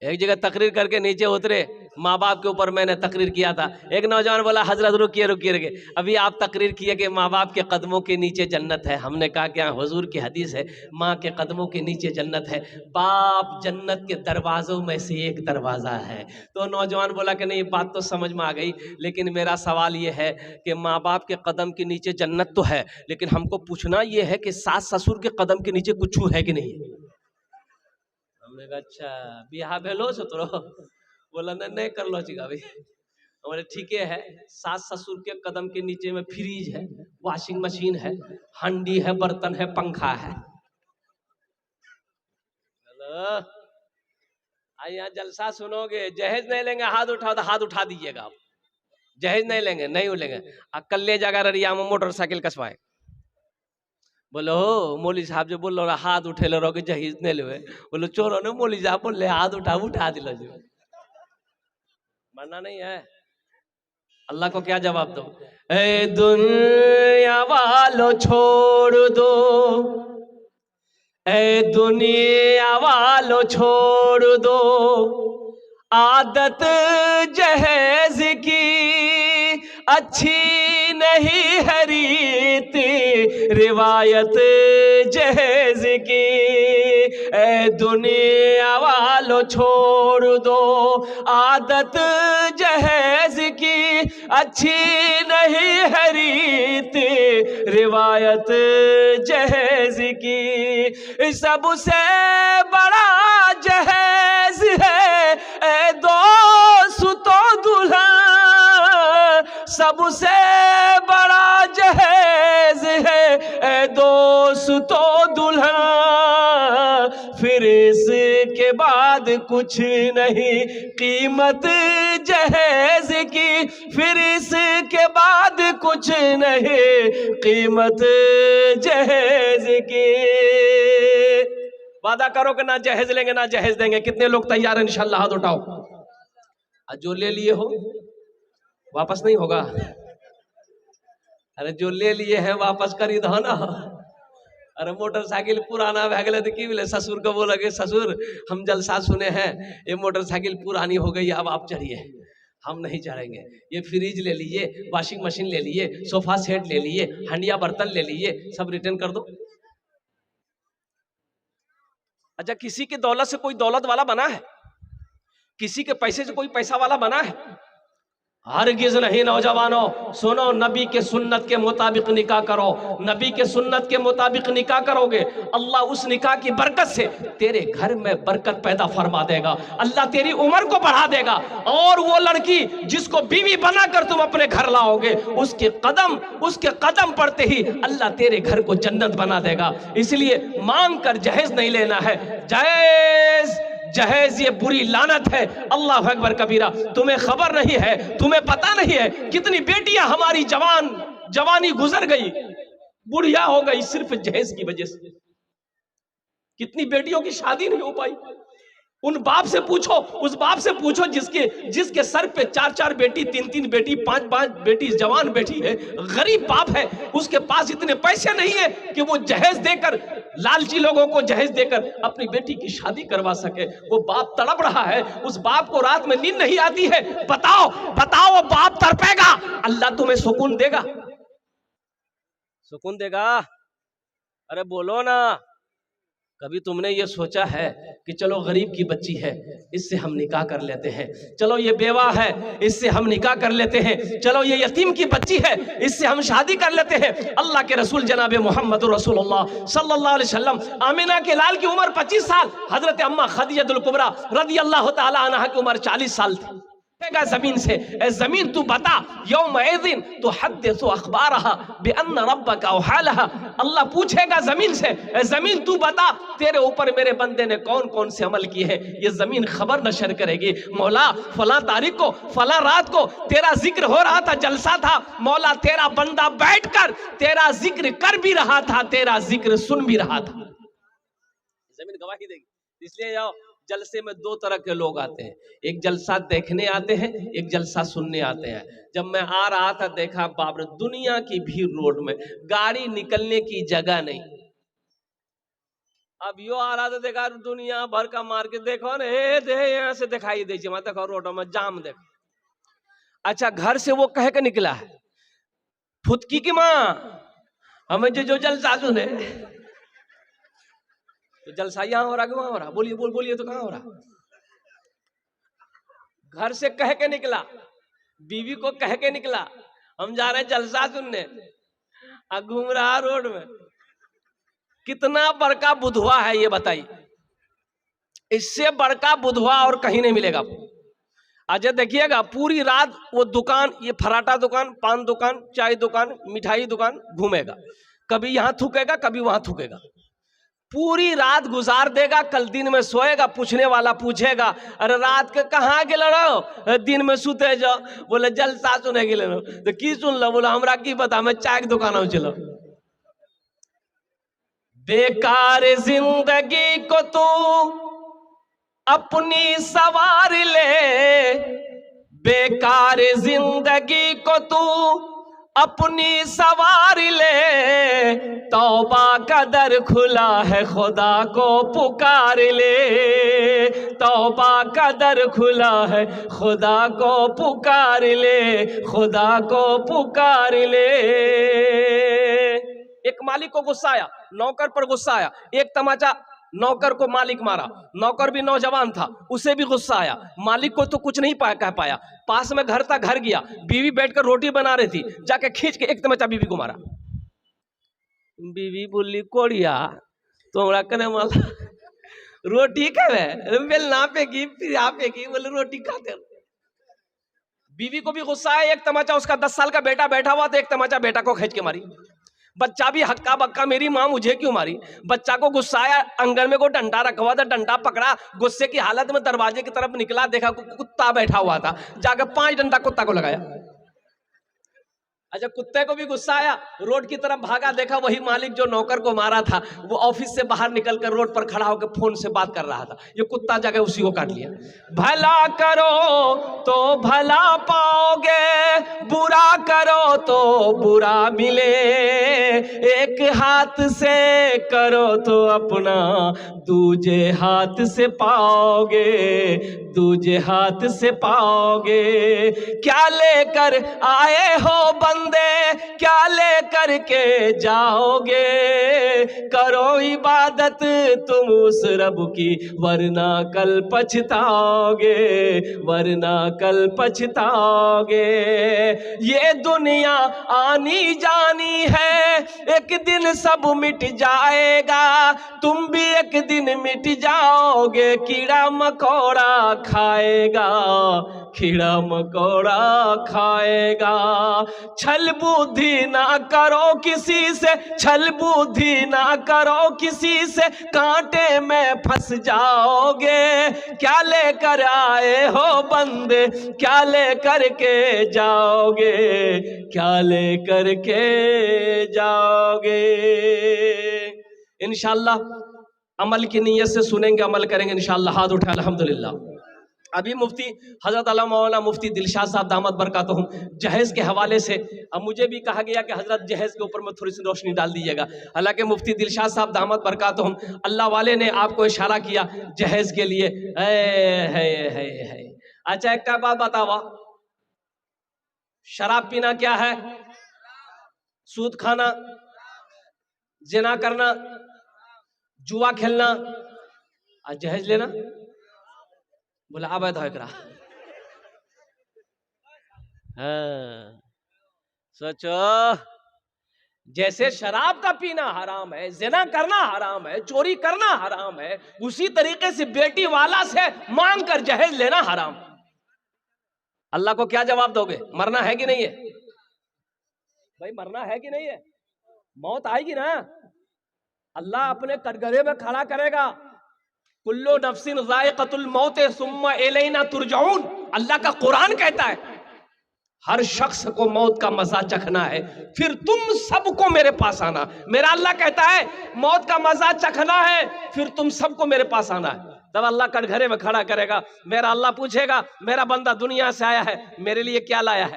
एक जगह तकरीर करके नीचे उतरे, माँ बाप के ऊपर मैंने तकरीर किया था। एक नौजवान बोला हजरत रुकिए रुकिए रुकिए, अभी आप तकरीर किए कि माँ बाप के कदमों के नीचे जन्नत है। हमने कहा कि हाँ हुजूर की हदीस है, माँ के कदमों के नीचे जन्नत है, बाप जन्नत के दरवाजों में से एक दरवाज़ा है। तो नौजवान बोला कि नहीं बात तो समझ में आ गई, लेकिन मेरा सवाल ये है कि माँ बाप के कदम के नीचे जन्नत तो है, लेकिन हमको पूछना ये है कि सास ससुर के कदम के नीचे कुछ है कि नहीं। हमने कहा अच्छा बिहा भेलो सतरो, बोला नहीं कर लो जी भाई। हमारे ठीक है, सास ससुर के कदम के नीचे में फ्रिज है, वॉशिंग मशीन है, हंडी है, बर्तन है, पंखा है। हेलो आई यहाँ जलसा सुनोगे, जहेज नहीं लेंगे हाथ उठाओ तो हाथ उठा दीजिएगा आप। जहेज नहीं लेंगे, नहीं लेंगे। कल ले जाकर ररिया में मोटरसाइकिल कसवाए, बोलो मौली साहब जो बोल रहा हाथ उठे लो रहोगे जहेज नहीं ले, बोलो चोरो ने मौली साहब बोले हाथ उठा दिलो जो मरना नहीं है। अल्लाह को क्या जवाब दो, ए दुनिया वालों छोड़ दो, ए दुनिया वालों छोड़ दो, आदत जहेज की अच्छी नहीं है रीत, रिवायत जहेज की। ए दुनिया वालों छोड़ दो, आदत जहेज की अच्छी नहीं है रीत, रिवायत जहेज की। सबसे बड़ा जहेज है ए दोस्तों दुल्हन, सबसे बड़ा जहेज है ए दोस्तों दुल्हन, फिर इसके बाद कुछ नहीं कीमत जहेज की, फिर इसके बाद कुछ नहीं कीमत जहेज की। वादा करो कि ना जहेज लेंगे ना जहेज देंगे। कितने लोग तैयार हैं इंशाल्लाह हाथ उठाओ। जो ले लिए हो वापस नहीं होगा, अरे जो ले लिए हैं वापस करी दो ना। अरे मोटरसाइकिल पुराना भे गए तो की बोले ससुर को बोला कि ससुर हम जलसा सुने हैं, ये मोटरसाइकिल पुरानी हो गई, अब आप चढ़िए। हम नहीं चढ़ेंगे। ये फ्रिज ले लिए, वॉशिंग मशीन ले लिए, सोफा सेट ले लिए, हंडिया बर्तन ले लिए, सब रिटर्न कर दो। अच्छा किसी की दौलत से कोई दौलत वाला बना है, किसी के पैसे से कोई पैसा वाला बना है? हरगिज़ नहीं। नौजवानों सुनो, नबी के सुन्नत के मुताबिक निकाह करो। नबी के सुन्नत के मुताबिक निकाह करोगे, अल्लाह उस निकाह की बरकत से तेरे घर में बरकत पैदा फरमा देगा, अल्लाह तेरी उम्र को बढ़ा देगा। और वो लड़की जिसको बीवी बनाकर तुम अपने घर लाओगे, उसके कदम पड़ते ही अल्लाह तेरे घर को जन्नत बना देगा। इसलिए मांग कर जहेज नहीं लेना है। जहेज ये बुरी लानत है। अल्लाह अकबर कबीरा। तुम्हें खबर नहीं है, तुम्हें पता नहीं है कितनी बेटियां हमारी जवानी गुजर गई, बुढ़िया हो गई सिर्फ जहेज की वजह से। कितनी बेटियों की शादी नहीं हो पाई। उन बाप से पूछो, उस बाप से पूछो जिसके सर पे 4-4 बेटी, 3-3 बेटी, 5-5 बेटी, जवान बेटी है, गरीब बाप है, उसके पास इतने पैसे नहीं है कि वो जहेज देकर, लालची लोगों को जहेज देकर अपनी बेटी की शादी करवा सके। वो बाप तड़प रहा है, उस बाप को रात में नींद नहीं आती है। बताओ वो बाप तड़पेगा, अल्लाह तुम्हें सुकून देगा? सुकून देगा? अरे बोलो ना। कभी तुमने ये सोचा है कि चलो गरीब की बच्ची है, इससे हम निकाह कर लेते हैं, चलो ये बेवा है, इससे हम निकाह कर लेते हैं, चलो ये यतीम की बच्ची है, इससे हम शादी कर लेते हैं। अल्लाह के रसूल जनाब मोहम्मद रसूलुल्लाह सल्लल्लाहु अलैहि वसल्लम, आमिना के लाल की उम्र 25 साल, हजरत अम्मा खदीजतुल कुबरा रज़ी अल्लाह तआला अन्हा की उम्र 40 साल थी। जमीन से, ए जमीन तू बता, यौमइज़िन तुहद्दिसु अखबारहा बिअन्न रब्बका औहालहा। अल्लाह पूछेगा जमीन से, ए जमीन तू बता तेरे ऊपर मेरे बंदे ने कौन कौन से अमल किए हैं। ये जमीन खबर नशर करेगी, मौला फला तारीख को, फला रात को तेरा जिक्र हो रहा था, जलसा था, मौला तेरा बंदा बैठकर तेरा जिक्र कर भी रहा था, तेरा जिक्र सुन भी रहा था। जमीन गवाही देगी। इसलिए जाओ, जलसे में 2 तरह के लोग आते हैं, एक जलसा देखने आते हैं, एक जलसा सुनने आते हैं। जब मैं आ रहा था देखा बाप रे, दुनिया की भीड़ रोड में, गाड़ी निकलने की जगह नहीं। अब यो आ रहा था, देखा दुनिया भर का मार्केट देखो ना, दे यहाँ से दिखाई दे मत देखो रोड में जाम देख। अच्छा घर से वो कह के निकला है फुदकी की माँ हमें जो जलसा सुने, तो जलसा यहाँ हो रहा कि वहां हो रहा? बोलिए बोलिए तो कहाँ हो रहा? घर से कह के निकला, बीवी को कह के निकला हम जा रहे हैं जलसा सुनने, घूम रहा रोड में। कितना बड़का बुधवा है ये बताइए, इससे बड़का बुधवा और कहीं नहीं मिलेगा। अजय देखिएगा पूरी रात वो दुकान, ये फराटा दुकान, पान दुकान, चाय दुकान, मिठाई दुकान घूमेगा, कभी यहां थूकेगा कभी वहां थूकेगा, पूरी रात गुजार देगा। कल दिन में सोएगा, पूछने वाला पूछेगा अरे रात के कहाँ गेल रहो, दिन में सुते जाओ, बोले जलसा सुने गेल रहो। तो की सुन लो? बोला हमरा की पता, मैं चाय की दुकान चलो। बेकार जिंदगी को तू अपनी सवार ले, बेकार जिंदगी को तू अपनी सवार ले, तौबा का दर खुला है खुदा को पुकार ले, तौबा का दर खुला है खुदा को पुकार ले, खुदा को पुकार ले। एक मालिक को गुस्सा आया, नौकर पर गुस्सा आया, एक तमाचा नौकर को मालिक मारा, नौकर भी नौजवान था, उसे भी गुस्सा आया, मालिक को तो कुछ नहीं कह पाया। पास में घर था, घर गया, बीवी बैठकर रोटी बना रही थी, जाके खींच के एक तमाचा बीवी को मारा। बीवी बोली कोड़िया तो हमरा कने वाला रोटी खावे, बेल ना फेंकी फिर आप फेंकी, बोले रोटी खाते। बीवी को भी गुस्सा आया, एक तमाचा, उसका 10 साल का बेटा बैठा हुआ तो एक तमाचा बेटा को खींच के मारी। बच्चा भी हक्का बक्का मेरी माँ मुझे क्यों मारी। बच्चा को गुस्सा आया, अंगन में को डंडा रखा हुआ था, डंडा पकड़ा, गुस्से की हालत में दरवाजे की तरफ निकला, देखा कुत्ता बैठा हुआ था, जाकर 5 डंडा कुत्ता को लगाया। अच्छा कुत्ते को भी गुस्सा आया, रोड की तरफ भागा, देखा वही मालिक जो नौकर को मारा था वो ऑफिस से बाहर निकलकर रोड पर खड़ा होकर फोन से बात कर रहा था, ये कुत्ता जाके उसी को काट लिया। भला करो तो भला पाओगे, बुरा करो तो बुरा मिले, एक हाथ से करो तो अपना दूजे हाथ से पाओगे, दूजे हाथ से पाओगे। क्या लेकर आए हो बंदे, क्या लेकर के जाओगे, करो इबादत तुम उस रब की, वरना कल पछताओगे, वरना कल पछताओगे। ये दुनिया आनी जानी है, एक दिन सब मिट जाएगा, तुम भी एक दिन मिट जाओगे। कीड़ा मकोड़ा खाएगा, कीड़ा मकोड़ा खाएगा। छल बुद्धि ना करो किसी से, छल बुद्धि ना करो किसी से, कांटे में फंस जाओगे। क्या लेकर आए हो बंदे, क्या लेकर के जाओगे, क्या लेकर के जाओगे। इंशाअल्लाह अमल की नीयत से सुनेंगे, अमल करेंगे इंशाअल्लाह। हाथ उठा अल्हम्दुलिल्लाह। अभी मुफ्ती हजरत अल्लामा मौलाना मुफ्ती दिलशाद साहब दामद बरकातहुम जहेज के हवाले से, अब मुझे भी कहा गया कि हजरत जहेज के ऊपर में थोड़ी सी रोशनी डाल दीजिएगा। हालांकि मुफ्ती दिलशाद साहब दामद बरकातहुम अल्लाह वाले ने आपको इशारा किया जहेज के लिए। है अच्छा एक का बात बतावा, शराब पीना क्या है, सूद खाना, जिना करना, जुआ खेलना और जहेज लेना, बोला अवैध है एकरा। हाँ सोचो, जैसे शराब का पीना हराम है, जिना करना हराम है, चोरी करना हराम है, उसी तरीके से बेटी वाला से मांग कर जहेज लेना हराम। अल्लाह को क्या जवाब दोगे? मरना है कि नहीं है भाई, मरना है कि नहीं है? मौत आएगी ना, अल्लाह अपने कटघरे में खड़ा करेगा। कुल्लो नफ्सिन ज़ाइक़तुल मौत सुम्मा इलैना तुरजाऊन, अल्लाह का कुरान कहता है हर शख्स को मौत का मजा चखना है, फिर तुम सबको मेरे पास आना। मेरा अल्लाह कहता है मौत का मजा चखना है, फिर तुम सबको मेरे पास आना है। तब अल्लाह कटघरे में खड़ा करेगा, मेरा अल्लाह पूछेगा मेरा बंदा दुनिया से आया है, मेरे लिए क्या लाया है?